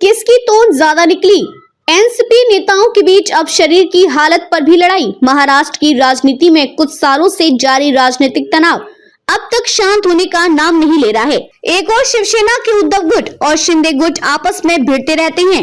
किसकी तोड़ ज्यादा निकली? एनसीपी नेताओं के बीच अब शरीर की हालत पर भी लड़ाई। महाराष्ट्र की राजनीति में कुछ सालों से जारी राजनीतिक तनाव अब तक शांत होने का नाम नहीं ले रहा है। एक और शिवसेना के उद्धव गुट और शिंदे गुट आपस में भिड़ते रहते हैं,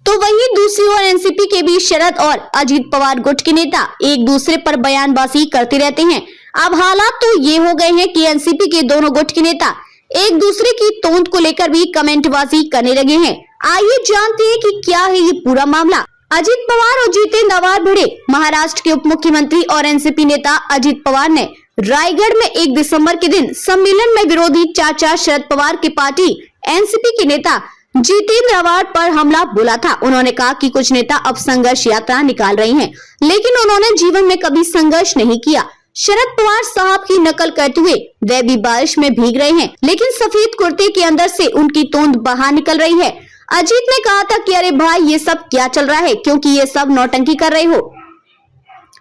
तो वहीं दूसरी ओर एनसीपी के बीच शरद और अजीत पवार गुट के नेता एक दूसरे पर बयानबाजी करते रहते हैं। अब हालात तो ये हो गए हैं कि एनसीपी के दोनों गुट के नेता एक दूसरे की तोंद को लेकर भी कमेंटबाजी करने लगे हैं। आइए जानते हैं कि क्या है ये पूरा मामला। अजीत पवार और जितेंद्र आवार भिड़े। महाराष्ट्र के उप मुख्यमंत्री और एनसीपी नेता अजीत पवार ने रायगढ़ में 1 दिसंबर के दिन सम्मेलन में विरोधी चाचा शरद पवार की पार्टी एनसीपी के नेता जितेंद्र आवार पर हमला बोला था। उन्होंने कहा कि कुछ नेता अब संघर्ष यात्रा निकाल रहे हैं, लेकिन उन्होंने जीवन में कभी संघर्ष नहीं किया। शरद पवार साहब की नकल करते हुए वे भी बारिश में भीग रहे हैं, लेकिन सफेद कुर्ते के अंदर से उनकी तोंद बाहर निकल रही है। अजीत ने कहा था कि अरे भाई ये सब क्या चल रहा है, क्योंकि ये सब नौटंकी कर रहे हो।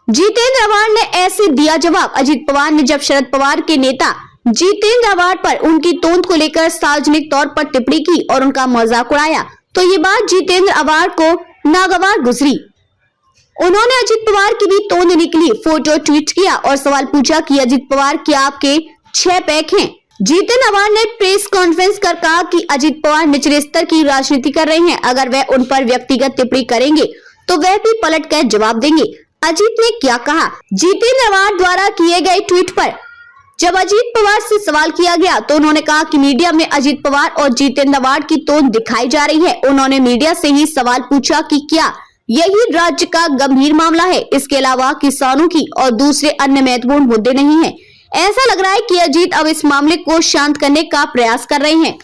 जितेंद्र आवार ने ऐसे दिया जवाब। अजीत पवार ने जब शरद पवार के नेता जितेंद्र आवार पर उनकी तोंद को लेकर सार्वजनिक तौर पर टिप्पणी की और उनका मजाक उड़ाया, तो ये बात जितेंद्र आवार को नागवार गुजरी। उन्होंने अजीत पवार की भी तोंद निकली, फोटो ट्वीट किया और सवाल पूछा कि अजीत पवार क्या आपके 6 पैक हैं? जितेंद्र आवार ने प्रेस कॉन्फ्रेंस कर कहा कि अजीत पवार निचले स्तर की राजनीति कर रहे हैं, अगर वह उन पर व्यक्तिगत टिप्पणी करेंगे तो वह भी पलट कर जवाब देंगे। अजीत ने क्या कहा? जितेंद्र आवार द्वारा किए गए ट्वीट पर जब अजीत पवार से सवाल किया गया तो उन्होंने कहा कि मीडिया में अजीत पवार और जितेंद्र आवार की तोंद दिखाई जा रही है। उन्होंने मीडिया से ही सवाल पूछा कि क्या यही राज्य का गंभीर मामला है, इसके अलावा किसानों की और दूसरे अन्य महत्वपूर्ण मुद्दे नहीं है। ऐसा लग रहा है कि अजीत अब इस मामले को शांत करने का प्रयास कर रहे हैं।